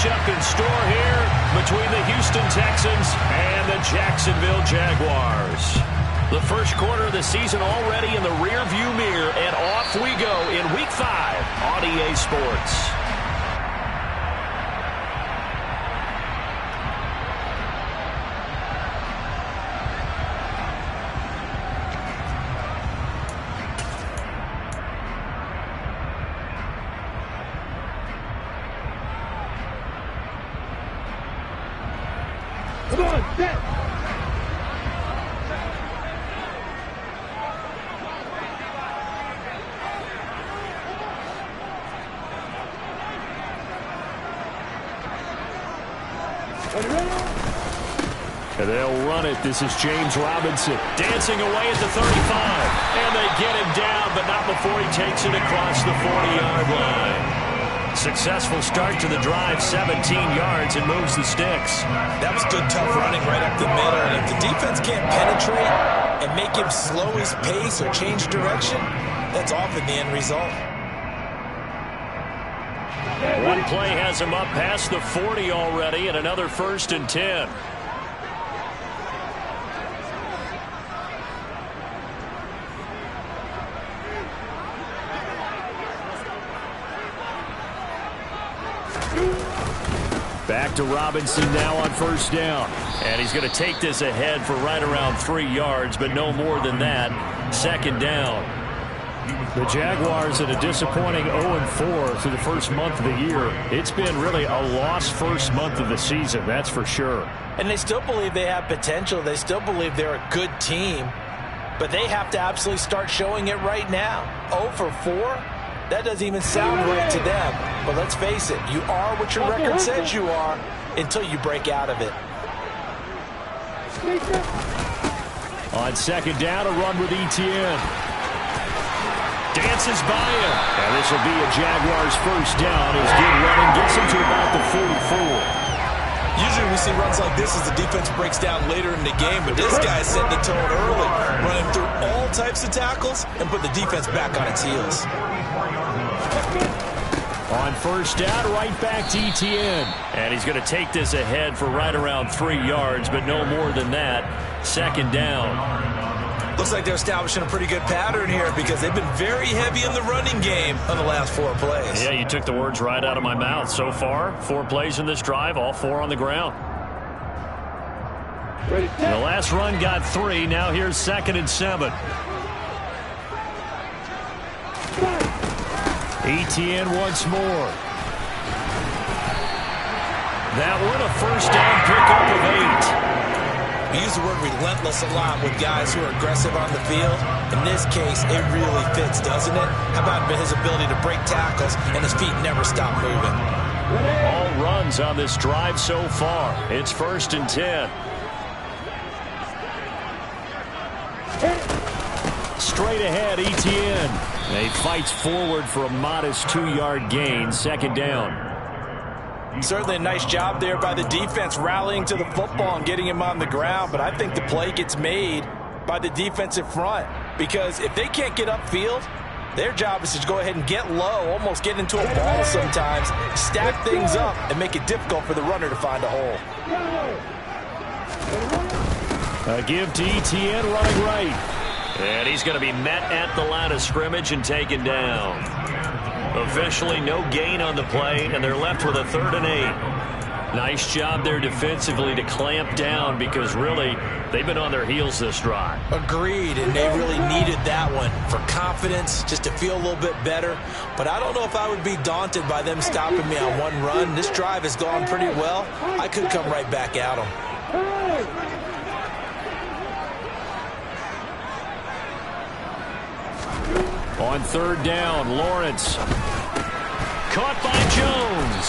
matchup in store here between the Houston Texans and the Jacksonville Jaguars. The first quarter of the season already in the rearview mirror, and off we go in Week 5 on EA Sports. Come on, set. And they'll run it. This is James Robinson dancing away at the 35. And they get him down, but not before he takes it across the 40-yard line. Successful start to the drive, 17 yards, and moves the sticks. That was good, tough running right up the middle. And if the defense can't penetrate and make him slow his pace or change direction, that's often the end result. One play has him up past the 40 already, and another 1st and 10. Back to Robinson now on 1st down. And he's going to take this ahead for right around 3 yards, but no more than that. 2nd down. The Jaguars at a disappointing 0-4 through the first month of the year. It's been really a lost first month of the season, that's for sure. And they still believe they have potential. They still believe they're a good team. But they have to absolutely start showing it right now. 0-4? That doesn't even sound right to them. But let's face it, you are what your record says you are until you break out of it. On 2nd down, a run with Etienne. Dances by him. And this will be a Jaguars 1st down as good running gets him to about the 44. Usually we see runs like this as the defense breaks down later in the game, but this guy set the tone early, running through all types of tackles and put the defense back on its heels. On 1st down, right back to Etienne. And he's going to take this ahead for right around 3 yards, but no more than that. 2nd down. Looks like they're establishing a pretty good pattern here because they've been very heavy in the running game on the last 4 plays. Yeah, you took the words right out of my mouth. So far, 4 plays in this drive, all 4 on the ground. The last run got 3. Now here's 2nd and 7. Etienne once more. That one a 1st down pickup of 8. We use the word relentless a lot with guys who are aggressive on the field. In this case, it really fits, doesn't it? How about his ability to break tackles and his feet never stop moving? All runs on this drive so far. It's 1st and 10. Straight ahead, Etienne. He fights forward for a modest 2-yard gain. 2nd down. Certainly a nice job there by the defense rallying to the football and getting him on the ground, but I think the play gets made by the defensive front because if they can't get upfield, their job is to go ahead and get low, almost get into a ball sometimes, stack things up, and make it difficult for the runner to find a hole. A give to Etienne running right. And he's going to be met at the line of scrimmage and taken down. Officially no gain on the play, and they're left with a 3rd and 8. Nice job there defensively to clamp down because really they've been on their heels this drive. Agreed, and they really needed that one for confidence, just to feel a little bit better. But I don't know if I would be daunted by them stopping me on one run. This drive has gone pretty well. I could come right back at them. On 3rd down, Lawrence. Caught by Jones.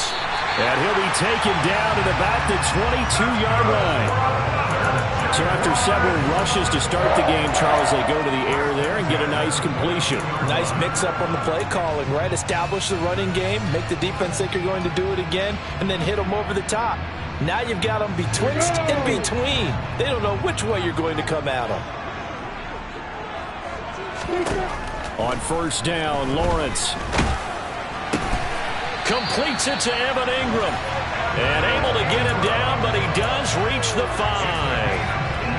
And he'll be taken down at about the 22-yard line. So after several rushes to start the game, Charles, they go to the air there and get a nice completion. Nice mix-up on the play calling, right? Establish the running game, make the defense think you're going to do it again, and then hit them over the top. Now you've got them betwixt and between. They don't know which way you're going to come at them. On 1st down, Lawrence completes it to Evan Ingram. And able to get him down, but he does reach the 5.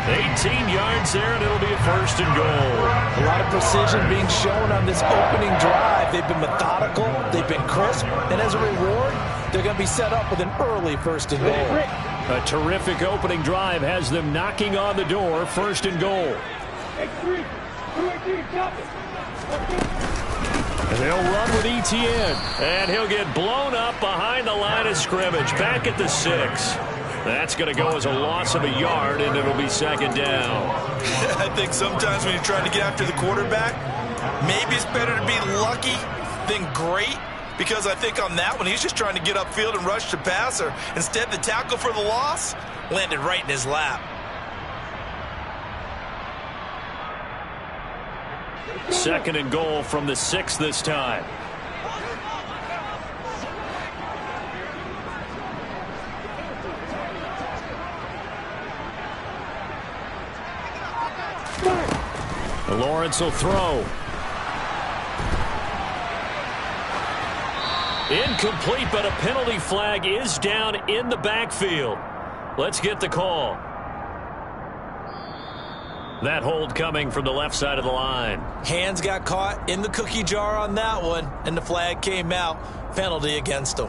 18 yards there, and it'll be a 1st and goal. A lot of precision being shown on this opening drive. They've been methodical, they've been crisp, and as a reward, they're going to be set up with an early 1st and goal. A terrific opening drive has them knocking on the door, 1st and goal. They'll run with Etienne, and he'll get blown up behind the line of scrimmage, back at the 6. That's going to go as a loss of a yard, and it'll be 2nd down. I think sometimes when you're trying to get after the quarterback, maybe it's better to be lucky than great, because I think on that one, he's just trying to get upfield and rush the passer. Instead, the tackle for the loss landed right in his lap. 2nd and goal from the 6 this time. Lawrence will throw. Incomplete, but a penalty flag is down in the backfield. Let's get the call. That hold coming from the left side of the line. Hands got caught in the cookie jar on that one, and the flag came out. Penalty against him.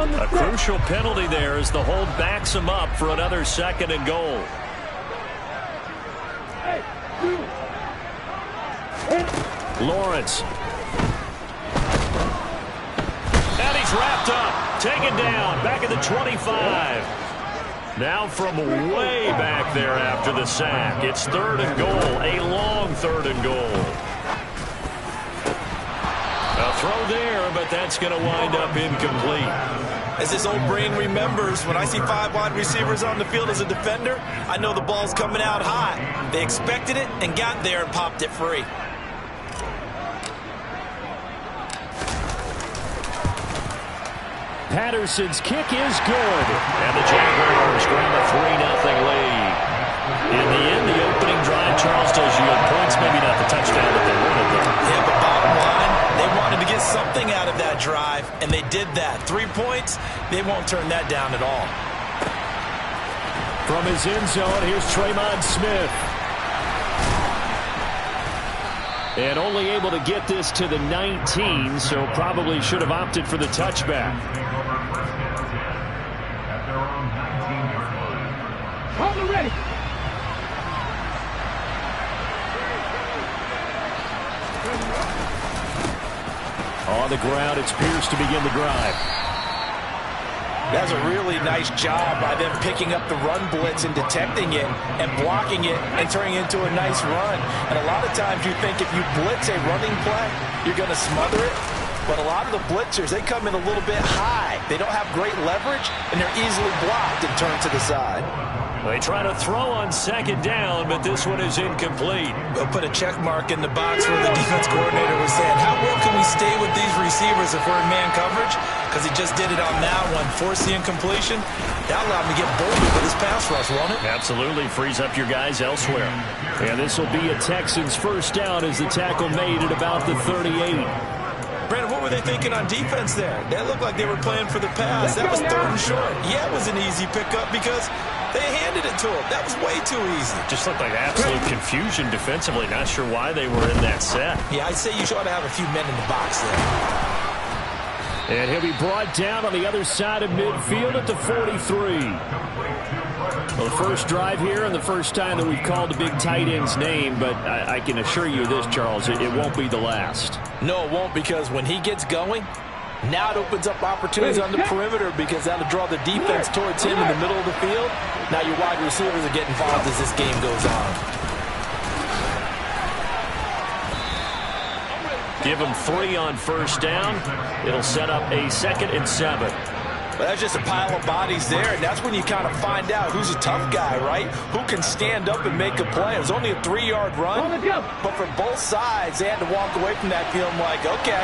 A crucial penalty there as the hold backs him up for another 2nd and goal. Lawrence. And he's wrapped up. Taken down. Back at the 25. Now from way back there after the sack. It's 3rd and goal. A long 3rd and goal. A throw there, but that's going to wind up incomplete. As this old brain remembers, when I see 5 wide receivers on the field as a defender, I know the ball's coming out high. They expected it and got there and popped it free. Patterson's kick is good. And the Jaguars grab a 3-0 lead. In the end, the opening drive, Charles, does yield points. Maybe not the touchdown that they wanted there. Yeah, but bottom line, they wanted to get something out of that drive, and they did that. 3 points, they won't turn that down at all. From his end zone, here's Tremon Smith. And only able to get this to the 19, so probably should have opted for the touchback. Ready. On the ground, it's Pierce to begin the drive. That's a really nice job by them picking up the run blitz and detecting it and blocking it and turning it into a nice run. And a lot of times you think if you blitz a running play, you're going to smother it. But a lot of the blitzers, they come in a little bit high. They don't have great leverage, and they're easily blocked and turned to the side. They try to throw on 2nd down, but this one is incomplete. We'll put a check mark in the box where the defense coordinator was saying, how well can we stay with these receivers if we're in man coverage? Because he just did it on that one, forced the incompletion. That allowed him to get bolder with his pass rush, won't it? Absolutely, frees up your guys elsewhere. And this will be a Texans 1st down as the tackle made at about the 38. Brandon, what were they thinking on defense there? That looked like they were playing for the pass. That was 3rd and short. Yeah, it was an easy pickup because they handed it to him. That was way too easy. Just looked like absolute confusion defensively. Not sure why they were in that set. Yeah, I'd say you ought to have a few men in the box there. And he'll be brought down on the other side of midfield at the 43. Well, the first drive here and the first time that we've called the big tight end's name, but I can assure you this, Charles, it won't be the last. No, it won't, because when he gets going, now it opens up opportunities on the perimeter because that'll draw the defense towards him in the middle of the field. Now your wide receivers are getting involved as this game goes on. Give him 3 on 1st down. It'll set up a 2nd and 7. But that's just a pile of bodies there, and that's when you kind of find out who's a tough guy, right? Who can stand up and make a play. It was only a 3-yard run, but for both sides, they had to walk away from that feeling like, okay,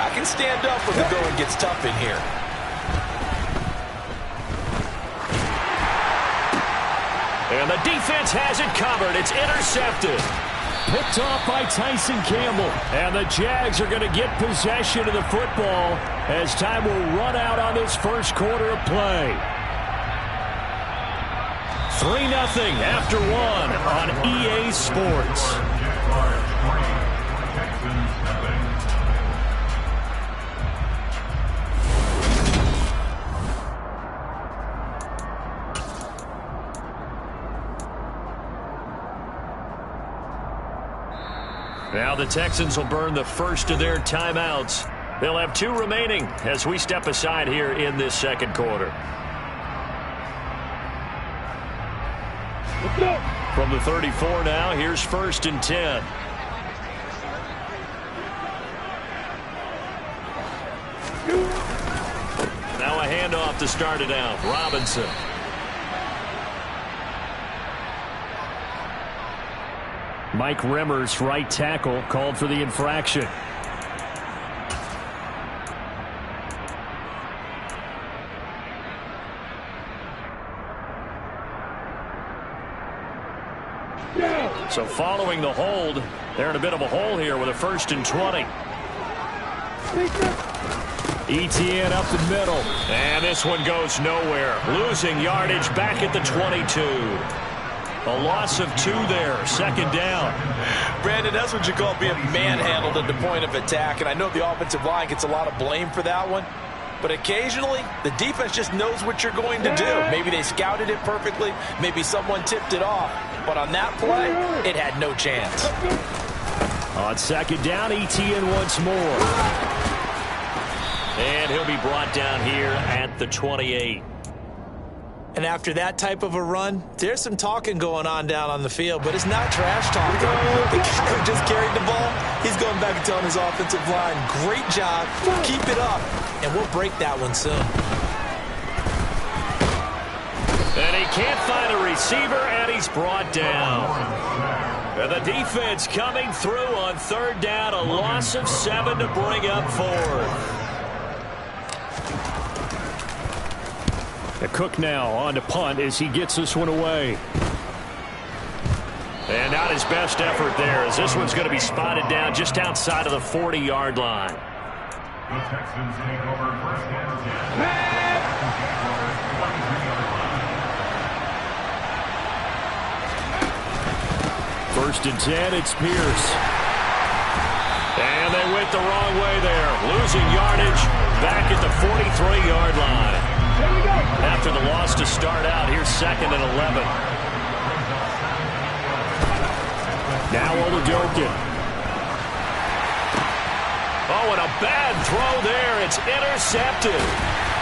I can stand up when the going gets tough in here. And the defense has it covered. It's intercepted. Picked off by Tyson Campbell. And the Jags are going to get possession of the football as time will run out on this first quarter of play. 3-0 after 1 on EA Sports. Now the Texans will burn the first of their timeouts. They'll have 2 remaining as we step aside here in this second quarter. From the 34 now, here's 1st and 10. Now a handoff to start it out. Robinson. Mike Remmers, right tackle, called for the infraction. So following the hold, they're in a bit of a hole here with a 1st and 20. Etienne up the middle. And this one goes nowhere. Losing yardage back at the 22. A loss of 2 there. 2nd down. Brandon, that's what you call being manhandled at the point of attack. And I know the offensive line gets a lot of blame for that one. But occasionally, the defense just knows what you're going to do. Maybe they scouted it perfectly. Maybe someone tipped it off. But on that play, it had no chance. On 2nd down, Etienne once more. And he'll be brought down here at the 28. And after that type of a run, there's some talking going on down on the field, but it's not trash talking. The guy who just carried the ball, he's going back and telling his offensive line, great job, keep it up, and we'll break that one soon. And he can't find a receiver, and he's brought down. And the defense coming through on 3rd down, a loss of 7 to bring up 4th. Cook now on to punt as he gets this one away. And not his best effort there, as this one's going to be spotted down just outside of the 40-yard line. The Texans take over 1st and 10. 1st and 10, it's Pierce. And they went the wrong way there. Losing yardage back at the 43-yard line. After the loss to start out, here's 2nd and 11. Now Oladokun. Oh, and a bad throw there. It's intercepted.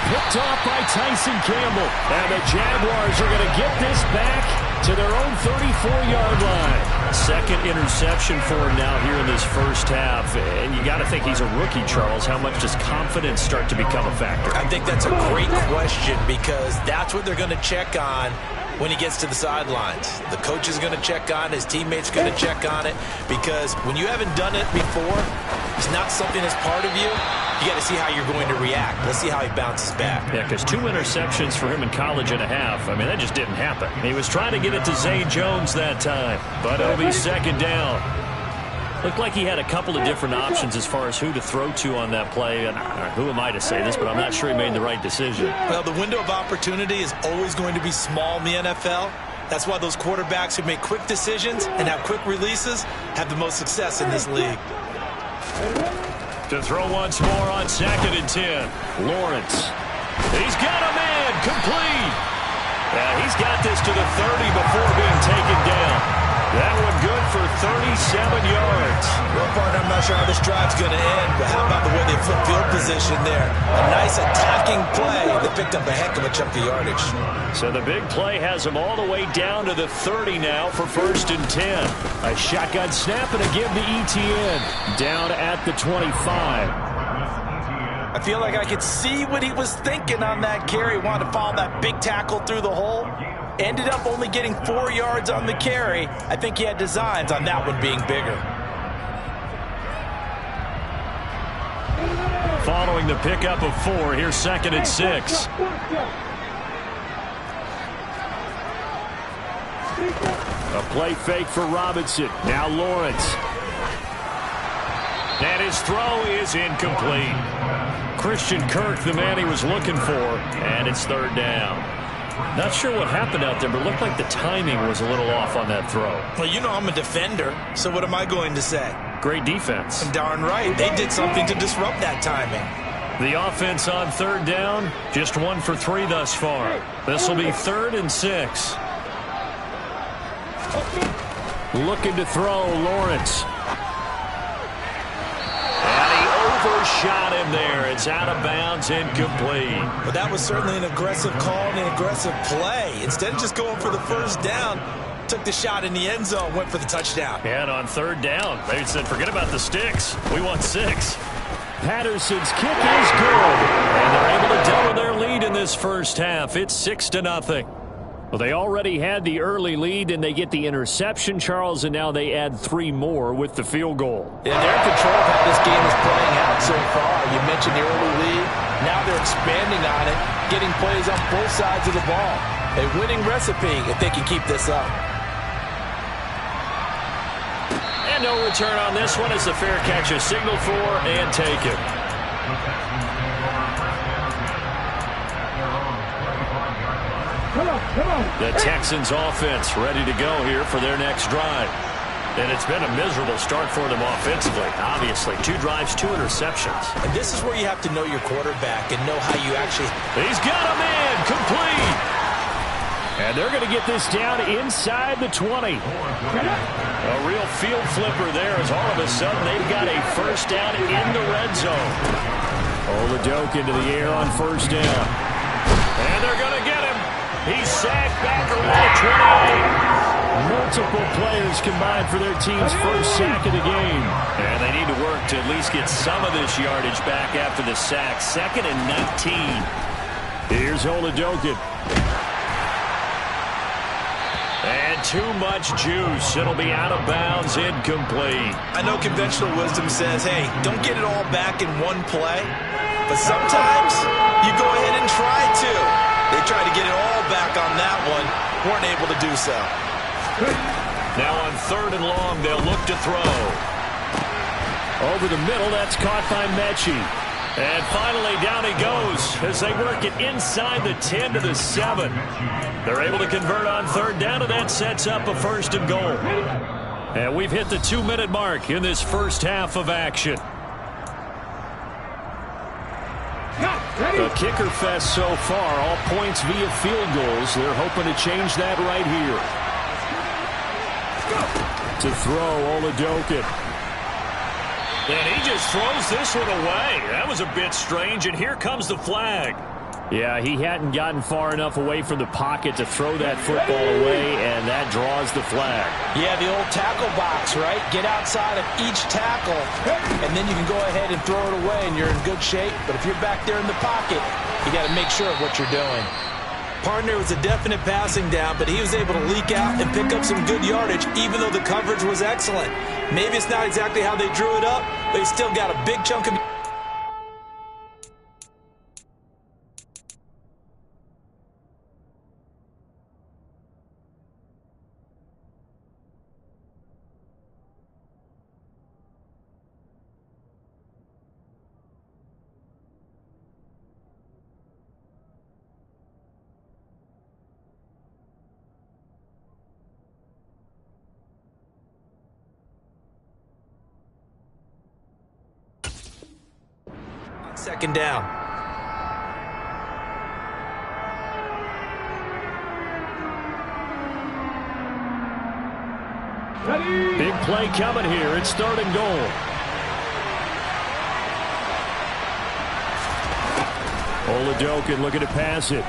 Picked off by Tyson Campbell. And the Jaguars are going to get this back to their own 34-yard line. 2nd interception for him now here in this first half. And you got to think he's a rookie, Charles. How much does confidence start to become a factor? I think that's a great question, because that's what they're going to check on when he gets to the sidelines. The coach is going to check on it. His teammates going to check on it, because when you haven't done it before, it's not something that's part of you. You got to see how you're going to react. Let's see how he bounces back. Yeah, because 2 interceptions for him in college and a half. I mean, that just didn't happen. He was trying to get it to Zay Jones that time, but it'll be 2nd down. Looked like he had a couple of different options as far as who to throw to on that play. And who am I to say this, but I'm not sure he made the right decision. Well, the window of opportunity is always going to be small in the NFL. That's why those quarterbacks who make quick decisions and have quick releases have the most success in this league. To throw once more on 2nd and 10. Lawrence. He's got a man. Complete. He's got this to the 30 before being taken down. That one good for 37 yards. Well, partner, I'm not sure how this drive's going to end, but how about the way they flip field position there? A nice attacking play that picked up a heck of a chunk of yardage. So the big play has him all the way down to the 30 now for 1st and 10. A shotgun snap and a give to Etienne. Down at the 25. I feel like I could see what he was thinking on that carry. Wanted to follow that big tackle through the hole. Ended up only getting 4 yards on the carry. I think he had designs on that one being bigger. Following the pickup of 4, here's 2nd and 6. A play fake for Robinson. Now Lawrence. And his throw is incomplete. Christian Kirk, the man he was looking for, and it's third down. Not sure what happened out there, but it looked like the timing was a little off on that throw. Well, you know I'm a defender, so what am I going to say? Great defense. Darn right. They did something to disrupt that timing. The offense on third down, just 1 for 3 thus far. This will be 3rd and 6. Looking to throw, Lawrence. And he overshot him there. It's out of bounds, incomplete. But that was certainly an aggressive call and an aggressive play. Instead of just going for the first down, took the shot in the end zone, went for the touchdown. And on third down, they said, forget about the sticks. We want 6. Patterson's kick is good. And they're able to double their lead in this first half. It's 6-0. Well, they already had the early lead, and they get the interception, Charles, and now they add 3 more with the field goal. Yeah, they're in control of how this game is playing out so far. You mentioned the early lead. Now they're expanding on it, getting plays on both sides of the ball. A winning recipe if they can keep this up. And no return on this one as the fair catch is signaled for and taken. The Texans offense ready to go here for their next drive. And it's been a miserable start for them offensively, obviously. 2 drives, 2 interceptions. And this is where you have to know your quarterback and know how you actually... He's got him in, complete. And they're going to get this down inside the 20. A real field flipper there as all of a sudden they've got a first down in the red zone. Oladoke into the air on first down. And they're going to get him. He's sacked back around the 28. Multiple players combined for their team's first sack of the game. And they need to work to at least get some of this yardage back after the sack. 2nd and 19. Here's Oladoke. And too much juice. It'll be out of bounds, incomplete. I know conventional wisdom says, hey, don't get it all back in one play. But sometimes you go ahead and try to. They tried to get it all back on that one. Weren't able to do so. Now on 3rd and long, they'll look to throw. Over the middle, that's caught by Mechie. And finally, down he goes as they work it inside the 10 to the 7. They're able to convert on 3rd down, and that sets up a 1st and goal. And we've hit the 2-minute mark in this first half of action. A kicker fest so far, all points via field goals. They're hoping to change that right here. To throw, Oladoke. And he just throws this one away. That was a bit strange, and here comes the flag. Yeah, he hadn't gotten far enough away from the pocket to throw that football away, and that draws the flag. Yeah, the old tackle box, right? Get outside of each tackle, and then you can go ahead and throw it away, and you're in good shape. But if you're back there in the pocket, you got to make sure of what you're doing. Partner was a definite passing down, but he was able to leak out and pick up some good yardage, even though the coverage was excellent. Maybe it's not exactly how they drew it up, but he still got a big chunk of... Second down. Big play coming here. It's 3rd and goal. Oladoke looking to pass it.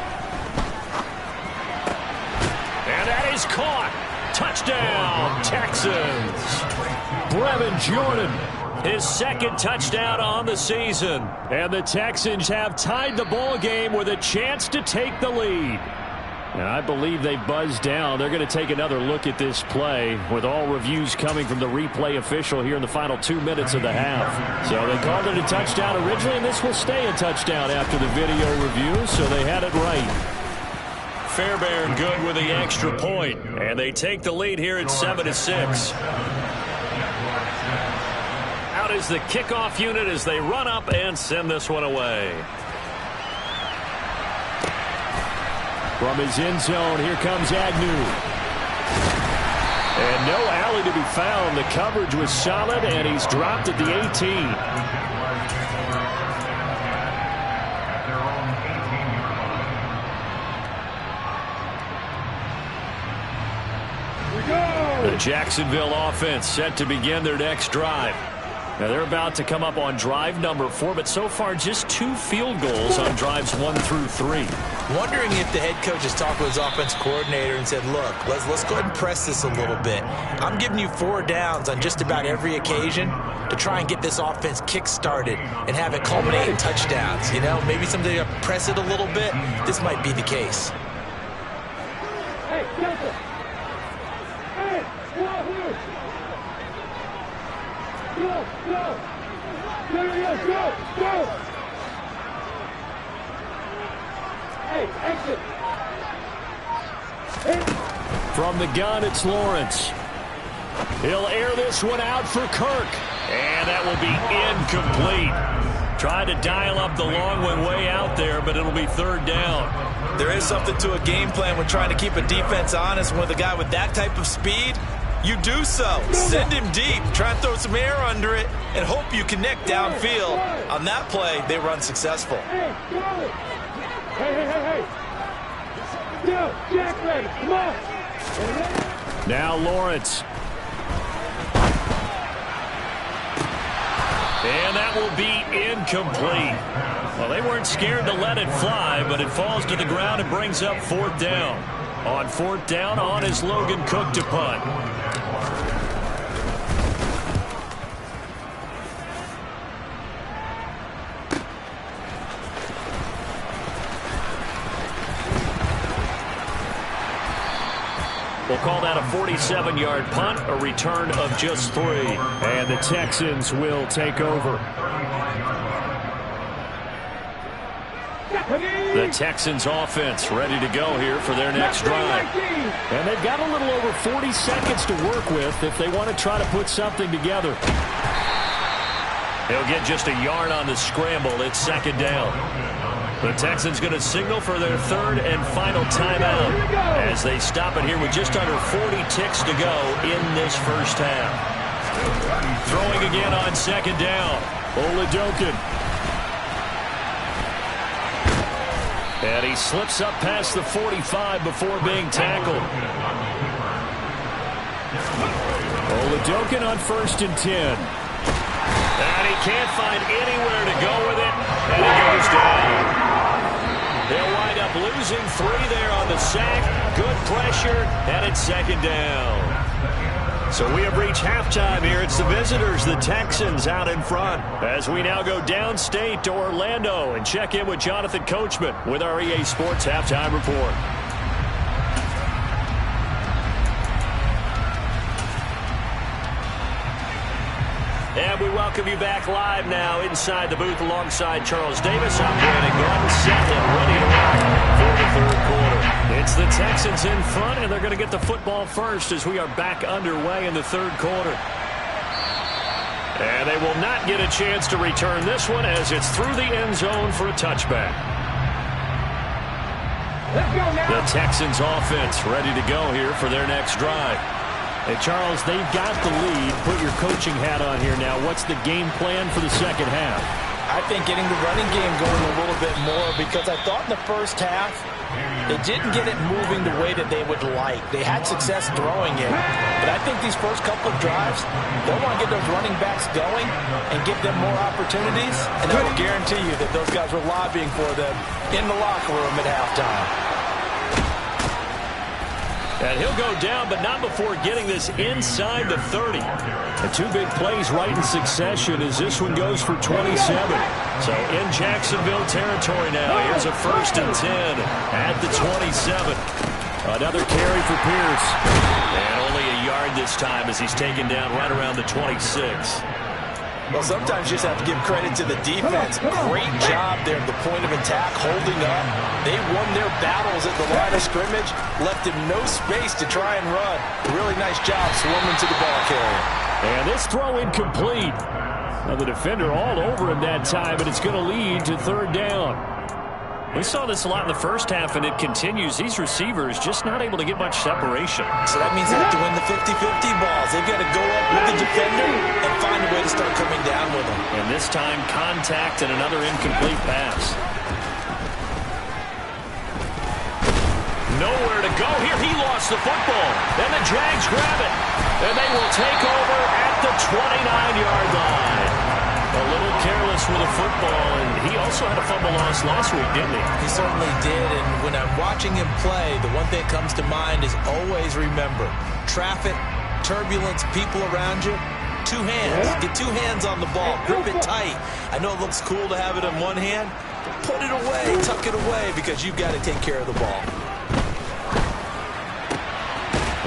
And that is caught. Touchdown, Texans. Brevin Jordan. His 2nd touchdown on the season. And the Texans have tied the ball game with a chance to take the lead. And I believe they buzzed down. They're going to take another look at this play with all reviews coming from the replay official here in the final 2 minutes of the half. So they called it a touchdown originally, and this will stay a touchdown after the video review, so they had it right. Fairbairn good with the extra point. And they take the lead here at 7-6. Out is the kickoff unit as they run up and send this one away. From his end zone, here comes Agnew. And no alley to be found. The coverage was solid, and he's dropped at the 18. The Jacksonville offense set to begin their next drive. Now they're about to come up on drive number 4, but so far just 2 field goals on drives 1 through 3. Wondering if the head coach has talked with his offense coordinator and said, look, let's go ahead and press this a little bit. I'm giving you 4 downs on just about every occasion to try and get this offense kick-started and have it culminate in touchdowns. You know, maybe someday you press it a little bit. This might be the case. Hey, Delta. Hey, go out here. Go. Go. Hey, exit. Hey. From the gun, it's Lawrence. He'll air this one out for Kirk. And that will be incomplete. Tried to dial up the long one way out there, but it'll be 3rd down. There is something to a game plan when trying to keep a defense honest. With a guy with that type of speed, you do so. Send him deep. Try and throw some air under it and hope you connect downfield. On that play, they run successful. Hey. Go, Jack ready. Come on. Now Lawrence. And that will be incomplete. Well, they weren't scared to let it fly, but it falls to the ground and brings up 4th down. On 4th down, on is Logan Cook to punt. We'll call that a 47-yard punt, a return of just 3. And the Texans will take over. The Texans offense ready to go here for their next drive. And they've got a little over 40 seconds to work with if they want to try to put something together. He'll get just a yard on the scramble. It's 2nd down. The Texans going to signal for their 3rd and final timeout as they stop it here with just under 40 ticks to go in this first half. Throwing again on 2nd down. Oladokin. And he slips up past the 45 before being tackled. Oladokin on 1st and 10. And he can't find anywhere to go with it, and he goes down. They'll wind up losing 3 there on the sack. Good pressure, and it's 2nd down. So we have reached halftime here. It's the visitors, the Texans, out in front. As we now go downstate to Orlando and check in with Jonathan Coachman with our EA Sports Halftime Report. And we welcome you back live now inside the booth alongside Charles Davis. I'm Brandon Gordon, set and ready to rock for the 3rd quarter. It's the Texans in front, and they're going to get the football first as we are back underway in the 3rd quarter. And they will not get a chance to return this one as it's through the end zone for a touchback. Let's go now. The Texans offense ready to go here for their next drive. Hey, Charles, they've got the lead. Put your coaching hat on here now. What's the game plan for the 2nd half? I think getting the running game going a little bit more, because I thought in the first half they didn't get it moving the way that they would like. They had success throwing it, but I think these first couple of drives, they'll want to get those running backs going and give them more opportunities, and I will guarantee you that those guys were lobbying for them in the locker room at halftime. And he'll go down, but not before getting this inside the 30. The 2 big plays right in succession as this one goes for 27. So in Jacksonville territory now. Here's a 1st and 10 at the 27. Another carry for Pierce. And only a yard this time as he's taken down right around the 26. Well, sometimes you just have to give credit to the defense. Great job there at the point of attack, holding up. They won their battles at the line of scrimmage, left him no space to try and run. Really nice job swarming to the ball carrier. And this throw incomplete. Now the defender all over him that time, but it's going to lead to third down. We saw this a lot in the first half, and it continues. These receivers just not able to get much separation. So that means they have to win the 50-50 balls. They've got to go up with the defender and find a way to start coming down with them. And this time, contact and another incomplete pass. Nowhere to go here. He lost the football. Then the Jags grab it. And they will take over at the 29-yard line. A little careless with the football, and he also had a fumble loss last week, didn't he? He certainly did, and when I'm watching him play, the one thing that comes to mind is always remember, traffic, turbulence, people around you, two hands. Get two hands on the ball. Grip it tight. I know it looks cool to have it in one hand. Put it away, tuck it away, because you've got to take care of the ball.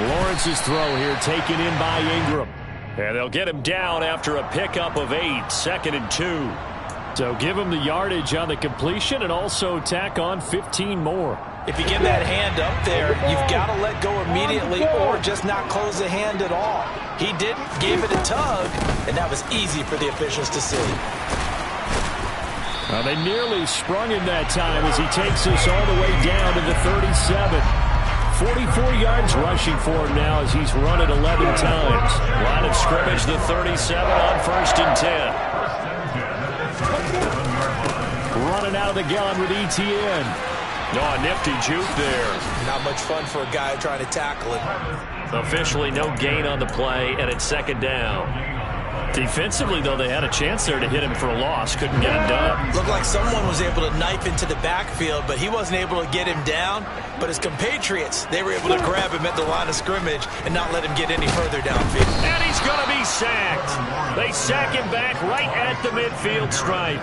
Lawrence's throw here taken in by Ingram. And they'll get him down after a pickup of 8, 2nd and 2. So give him the yardage on the completion and also tack on 15 more. If you give that hand up there, you've got to let go immediately or just not close the hand at all. He didn't, gave it a tug, and that was easy for the officials to see. Well, they nearly sprung him that time as he takes us all the way down to the 37. 44 yards rushing for him now as he's run it 11 times. Line of scrimmage, the 37 on 1st and 10. Running out of the gun with ETN. A nifty juke there. Not much fun for a guy trying to tackle it. Officially no gain on the play, and it's 2nd down. Defensively, though, they had a chance there to hit him for a loss. Couldn't get it done. Looked like someone was able to knife into the backfield, but he wasn't able to get him down. But his compatriots, they were able to grab him at the line of scrimmage and not let him get any further downfield. And he's going to be sacked. They sack him back right at the midfield stripe.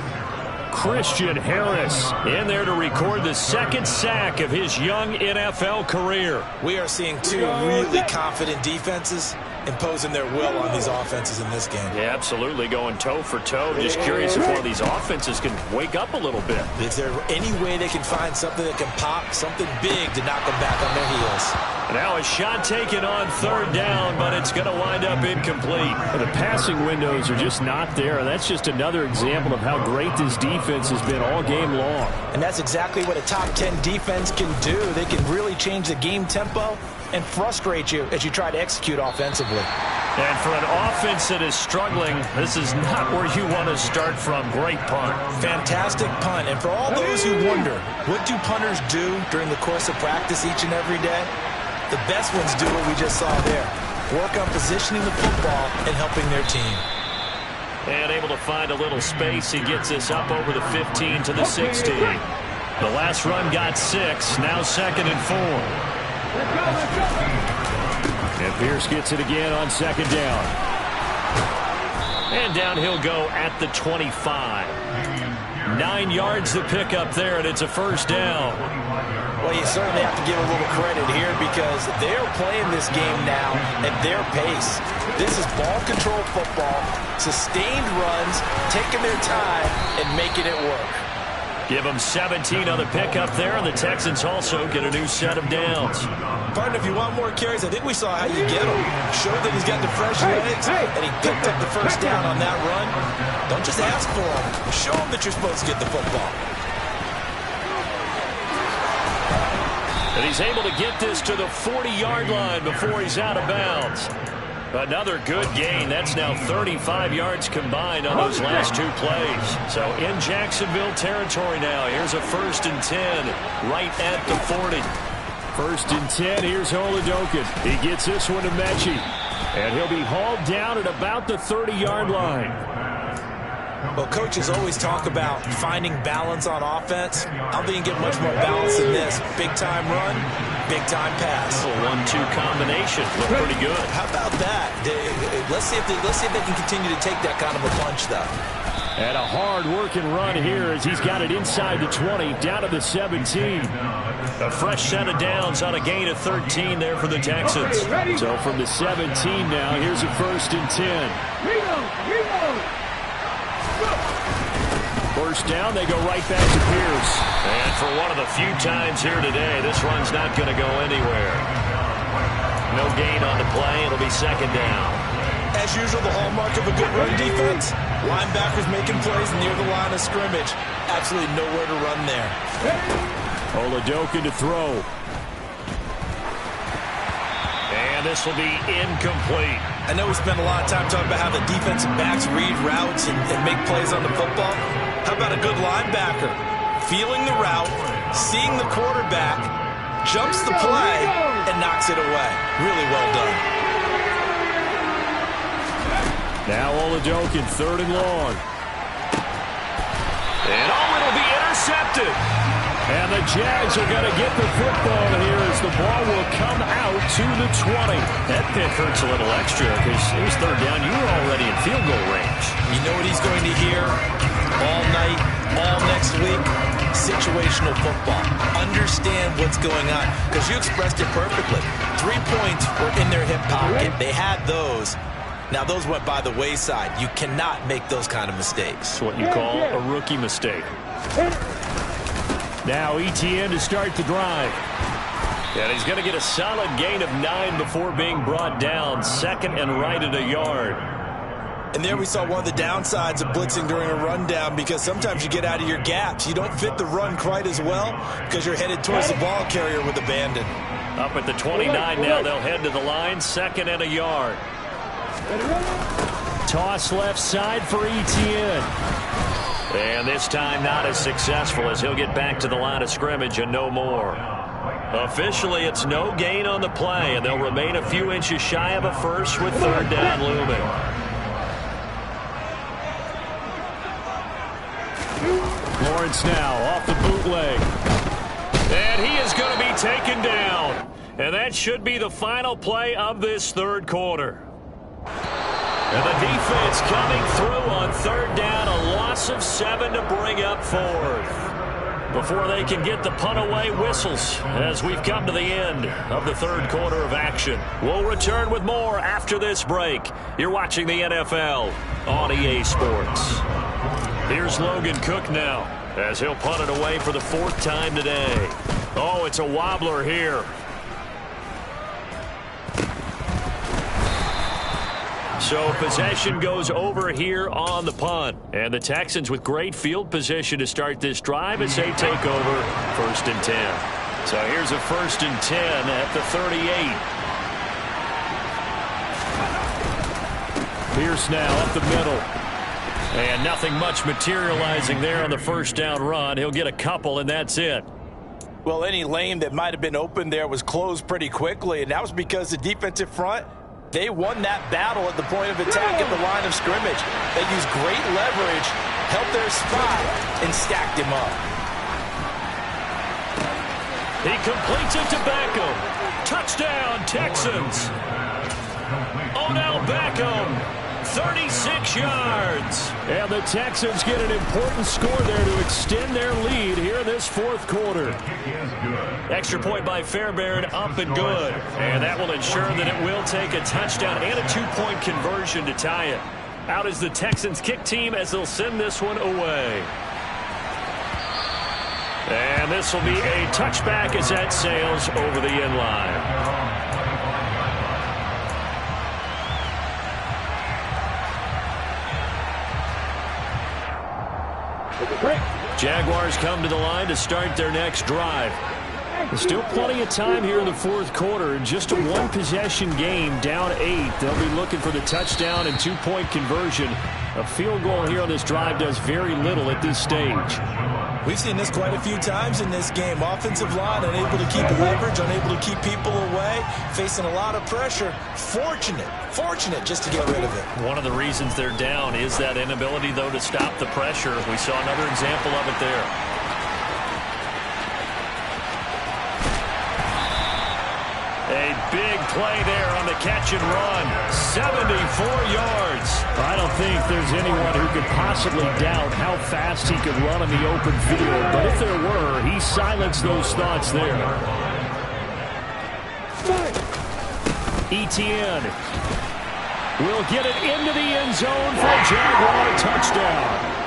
Christian Harris in there to record the 2nd sack of his young NFL career. We are seeing two really confident defenses imposing their will on these offenses in this game. Yeah, absolutely, going toe for toe. Just curious if one of these offenses can wake up a little bit. Is there any way they can find something that can pop, something big to knock them back on their heels? Now a shot taken on 3rd down, but it's going to wind up incomplete. The passing windows are just not there. That's just another example of how great this defense has been all game long. And that's exactly what a top 10 defense can do. They can really change the game tempo and frustrate you as you try to execute offensively. And for an offense that is struggling, this is not where you want to start from. Great punt. Fantastic punt. And for all those who wonder, what do punters do during the course of practice each and every day? The best ones do what we just saw there. Work on positioning the football and helping their team. And able to find a little space. He gets us up over the 15 to the 16. The last run got 6. Now 2nd and 4. And Pierce gets it again on 2nd down. And down he'll go at the 25. 9 yards to pick up there, and it's a 1st down. Well, you certainly have to give a little credit here because they're playing this game now at their pace. This is ball control football, sustained runs, taking their time, and making it work. Give them 17 on the pickup there, and the Texans also get a new set of downs. Partner, if you want more carries, I think we saw how you get them. Show that he's got the fresh legs, and he picked up the 1st down on that run. Don't just ask for them. Show them that you're supposed to get the football. And he's able to get this to the 40-yard line before he's out of bounds. Another good gain. That's now 35 yards combined on those last 2 plays. So in Jacksonville territory now. Here's a 1st and 10 right at the 40. 1st and 10. Here's Holodokin. He gets this one to Mechie. And he'll be hauled down at about the 30-yard line. Well, coaches always talk about finding balance on offense. I don't think you get much more balance than this. Big-time run, big-time pass. A 1-2 combination. Look pretty good. How about that? Let's see if they can continue to take that kind of a punch, though. And a hard-working run here as he's got it inside the 20, down to the 17. A fresh set of downs on a gain of 13 there for the Texans. So from the 17 now, here's a 1st and 10. first down. They go right back to Pierce. And for one of the few times here today, this run's not going to go anywhere. No gain on the play. It'll be second down. As usual, the hallmark of a good run defense, linebackers making plays near the line of scrimmage. Absolutely nowhere to run there. Oladokin to throw. And this will be incomplete. I know we spent a lot of time talking about how the defensive backs read routes and make plays on the football. How about a good linebacker? Feeling the route, seeing the quarterback, jumps the play, and knocks it away. Really well done. Now Oladokin, 3rd and long. And it'll be intercepted. And the Jags are going to get the football here as the ball will come out to the 20. That pick hurts a little extra because it was 3rd down. You were already in field goal range. You know what he's going to hear all night, all next week? Situational football. Understand what's going on because you expressed it perfectly. 3 points were in their hip pocket. They had those. Now, those went by the wayside. You cannot make those kind of mistakes. It's what you call a rookie mistake. Now Etienne to start the drive. And he's going to get a solid gain of 9 before being brought down. 2nd and right at a yard. And there we saw one of the downsides of blitzing during a rundown because sometimes you get out of your gaps. You don't fit the run quite as well because you're headed towards the ball carrier with abandon. Up at the 29 now. They'll head to the line. 2nd and a yard. Toss left side for Etienne. And this time not as successful as he'll get back to the line of scrimmage and no more. Officially, it's no gain on the play, and they'll remain a few inches shy of a first with 3rd down looming. Lawrence now off the bootleg. And he is going to be taken down. And that should be the final play of this 3rd quarter. And the defense coming through on 3rd down, a loss of 7 to bring up 4th. Before they can get the punt away, whistles as we've come to the end of the 3rd quarter of action. We'll return with more after this break. You're watching the NFL on EA Sports. Here's Logan Cook now as he'll punt it away for the 4th time today. Oh, it's a wobbler here. So possession goes over here on the punt. And the Texans with great field position to start this drive as they take over 1st and 10. So here's a 1st and 10 at the 38. Pierce now up the middle. And nothing much materializing there on the 1st down run. He'll get a couple, and that's it. Well, any lane that might have been open there was closed pretty quickly, and that was because the defensive front, they won that battle at the point of attack at the line of scrimmage. They used great leverage, held their spot, and stacked him up. He completes it to Beckham. Touchdown, Texans. Odell Beckham, 36 yards. And the Texans get an important score there to extend their lead here in this 4th quarter. Extra point by Fairbairn, up and good. And that will ensure that it will take a touchdown and a 2-point conversion to tie it. Out is the Texans kick team as they'll send this one away. And this will be a touchback as that sails over the end line. Jaguars come to the line to start their next drive. There's still plenty of time here in the 4th quarter. Just a 1-possession game, down 8. They'll be looking for the touchdown and 2-point conversion. A field goal here on this drive does very little at this stage. We've seen this quite a few times in this game. Offensive line unable to keep leverage, unable to keep people away, facing a lot of pressure. Fortunate just to get rid of it. One of the reasons they're down is that inability, though, to stop the pressure. We saw another example of it there. A big play there on the catch and run. 74 yards. I don't think there's anyone who could possibly doubt how fast he could run in the open field. But if there were, he silenced those thoughts there. Etienne will get it into the end zone for a Jaguar touchdown.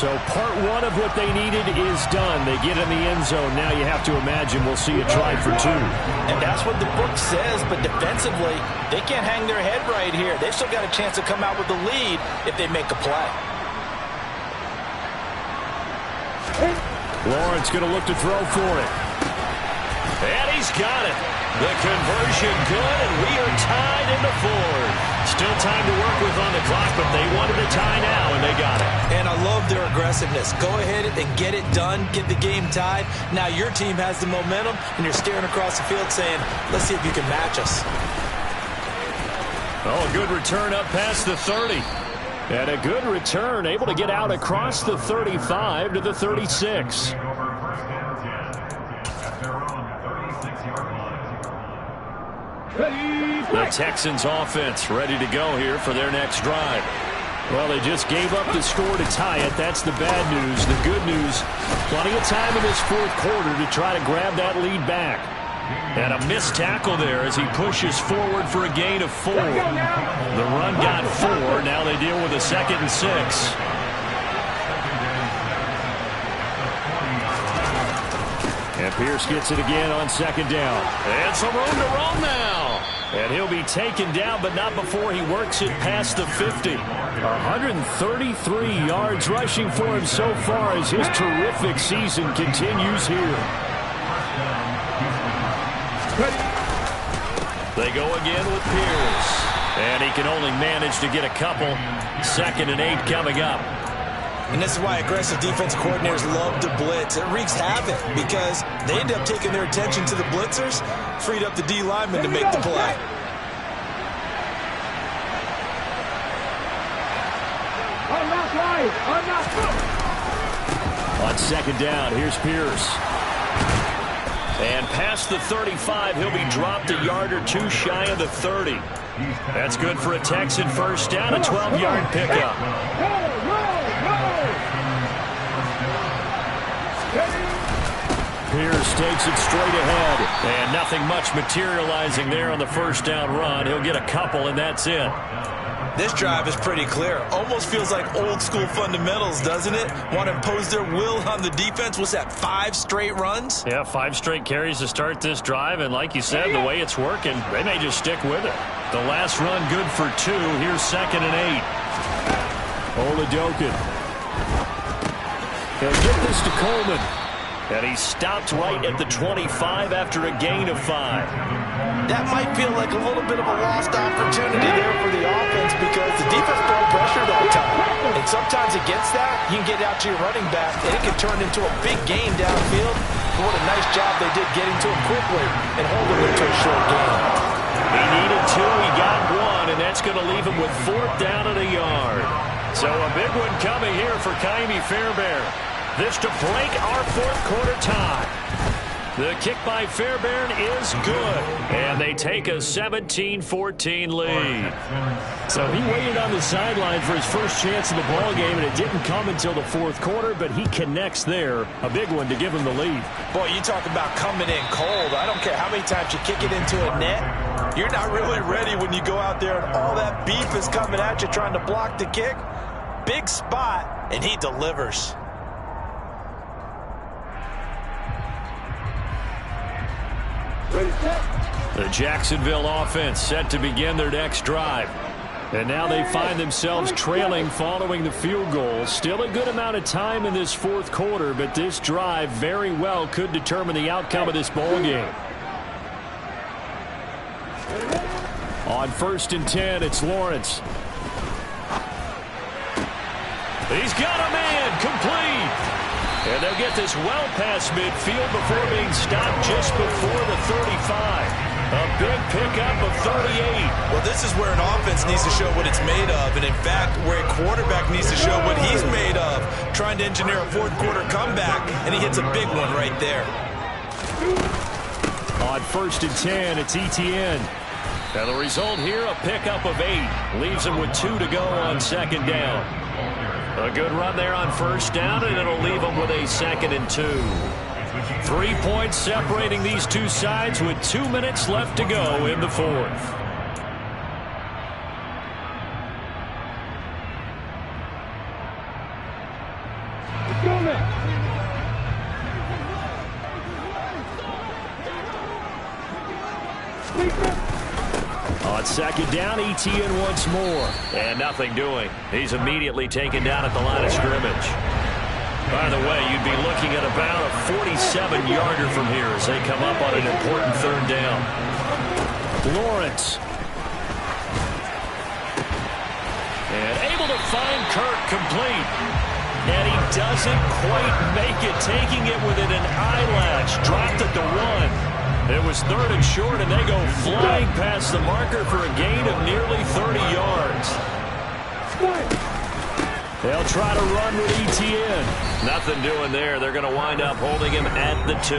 So part one of what they needed is done. They get in the end zone. Now you have to imagine we'll see a try for two. And that's what the book says, but defensively, they can't hang their head right here. They've still got a chance to come out with the lead if they make a play. Lawrence going to look to throw for it. And he's got it. The conversion good, and we are tied in the fourth. Still time to work with on the clock, but they wanted a tie now, and they got it. And I love their aggressiveness. Go ahead and get it done, get the game tied. Now your team has the momentum, and you're staring across the field saying, let's see if you can match us. Oh, a good return up past the 30. And a good return, able to get out across the 35 to the 36. The Texans offense ready to go here for their next drive. Well, they just gave up the score to tie it. That's the bad news. The good news, plenty of time in this fourth quarter to try to grab that lead back. And a missed tackle there as he pushes forward for a gain of 4. The run got 4. Now they deal with a 2nd and 6. And Pierce gets it again on 2nd down. And some room to roam now. And he'll be taken down, but not before he works it past the 50. 133 yards rushing for him so far as his terrific season continues here. They go again with Pierce. And he can only manage to get a couple. 2nd and 8 coming up. And this is why aggressive defense coordinators love to blitz. It wreaks havoc because they end up taking their attention to the blitzers, freed up the D lineman to make the play. On 2nd down, here's Pierce. And past the 35, he'll be dropped a yard or 2 shy of the 30. That's good for a Texan first down, a 12-yard pickup. Pierce takes it straight ahead. And nothing much materializing there on the first down run. He'll get a couple, and that's it. This drive is pretty clear. Almost feels like old school fundamentals, doesn't it? Want to impose their will on the defense. What's that, 5 straight runs? Yeah, 5 straight carries to start this drive. And like you said, the way it's working, they may just stick with it. The last run good for 2. Here's 2nd and 8. Oladokin. He'll get this to Coleman. And he stopped right at the 25 after a gain of 5. That might feel like a little bit of a lost opportunity there for the offense because the defense throwing pressure all the time. And sometimes against that, you can get out to your running back, and it can turn into a big gain downfield. But what a nice job they did getting to him quickly and holding him to a short gain. He needed 2, he got 1, and that's going to leave him with 4th down and a yard. So a big one coming here for Kaimi Fairbairn. This to break our fourth quarter tie. The kick by Fairbairn is good. And they take a 17-14 lead. So he waited on the sideline for his first chance of the ball game, and it didn't come until the fourth quarter, but he connects there. A big one to give him the lead. Boy, you talk about coming in cold. I don't care how many times you kick it into a net. You're not really ready when you go out there and all that beef is coming at you trying to block the kick. Big spot, and he delivers. The Jacksonville offense set to begin their next drive. And now they find themselves trailing following the field goal. Still a good amount of time in this fourth quarter, but this drive very well could determine the outcome of this ball game. On 1st and 10, it's Lawrence. He's got a man, complete. And they'll get this well past midfield before being stopped just before the 35. A big pickup of 38. Well, this is where an offense needs to show what it's made of. And, in fact, where a quarterback needs to show what he's made of. Trying to engineer a fourth quarter comeback, and he hits a big one right there. On 1st and 10, it's Etienne. And the result here, a pickup of 8. Leaves him with 2 to go on 2nd down. A good run there on 1st down, and it'll leave him with a 2nd and 2. 3 points separating these two sides with 2 minutes left to go in the fourth. On second down, ETN once more. And nothing doing. He's immediately taken down at the line of scrimmage. By the way, you'd be looking at about a 47-yarder from here as they come up on an important third down. Lawrence. And able to find Kirk complete. And he doesn't quite make it, taking it within an eyelash. Dropped at the 1. It was third and short, and they go flying past the marker for a gain of nearly 30 yards. They'll try to run with ETN. Nothing doing there. They're going to wind up holding him at the 2.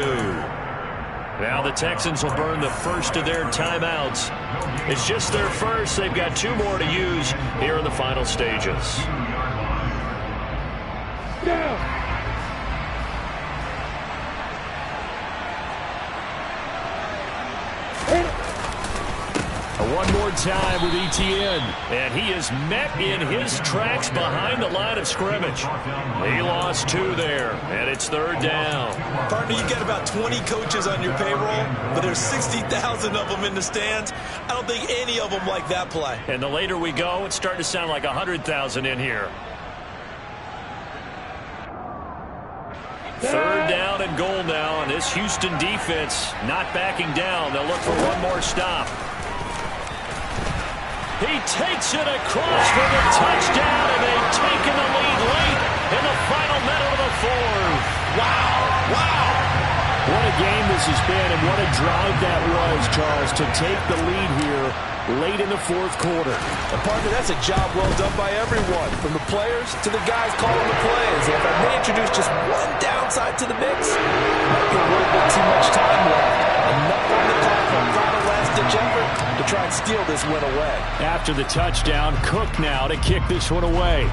Now the Texans will burn the first of their timeouts. It's just their first. They've got 2 more to use here in the final stages. Down. One more time with ETN. And he is met in his tracks behind the line of scrimmage. He lost 2 there, and it's third down. Partner, you got about 20 coaches on your payroll, but there's 60,000 of them in the stands. I don't think any of them like that play. And the later we go, it's starting to sound like 100,000 in here. Third down and goal now, and this Houston defense not backing down. They'll look for one more stop. He takes it across for the touchdown, and they've taken the lead late in the final minute of the 4th. Wow, wow. What a game this has been, and what a drive that was, Charles, to take the lead here late in the 4th quarter. And partner, that's a job well done by everyone, from the players to the guys calling the plays. And if I may introduce just one downside to the mix, might be a little bit too much time left. Enough on the clock for a final last-ditch effort to try and steal this win away. After the touchdown, Cook now to kick this one away.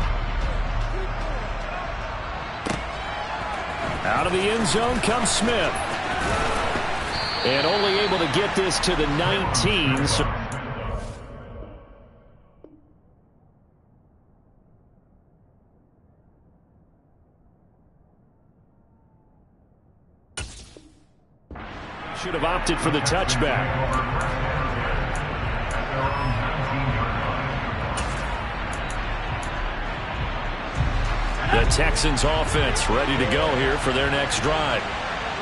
Out of the end zone comes Smith. And only able to get this to the 19. So should have opted for the touchback. The Texans offense ready to go here for their next drive.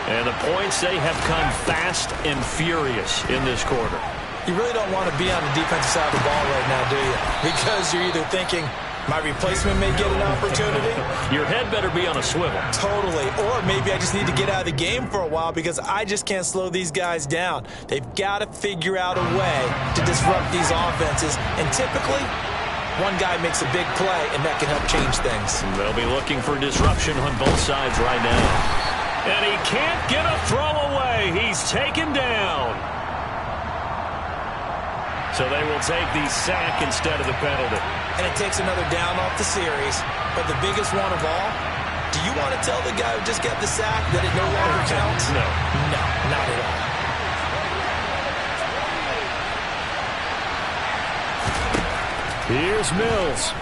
And the points, they have come fast and furious in this quarter. You really don't want to be on the defensive side of the ball right now, do you? Because you're either thinking, my replacement may get an opportunity. Your head better be on a swivel. Totally. Or maybe I just need to get out of the game for a while because I just can't slow these guys down. They've got to figure out a way to disrupt these offenses. And typically, one guy makes a big play, and that can help change things. They'll be looking for disruption on both sides right now. And he can't get a throw away. He's taken down. So they will take the sack instead of the penalty. And it takes another down off the series. But the biggest one of all, do you want to tell the guy who just got the sack that it no longer counts? No. No, not at all. Here's Mills.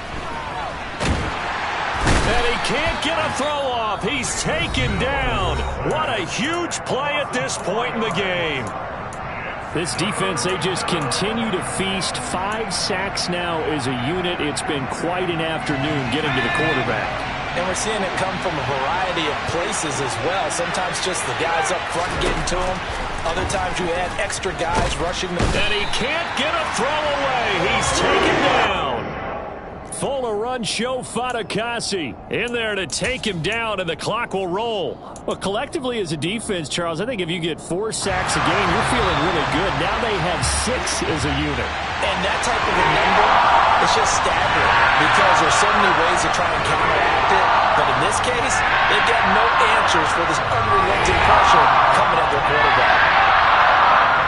And he can't get a throw off. He's taken down. What a huge play at this point in the game. This defense, they just continue to feast. 5 sacks now as a unit. It's been quite an afternoon getting to the quarterback. And we're seeing it come from a variety of places as well. Sometimes just the guys up front getting to him. Other times you add extra guys rushing them. And he can't get a throw away. He's taken down. Fuller run show Fatukasi in there to take him down, and the clock will roll. Well, collectively as a defense, Charles, I think if you get 4 sacks a game, you're feeling really good. Now they have 6 as a unit. And that type of a number, it's just staggering because there's so many ways to try and counteract it. But in this case, they've got no answers for this unrelenting pressure coming at their quarterback.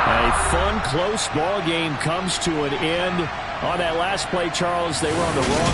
A fun, close ball game comes to an end. On that last play, Charles, they were on the wrong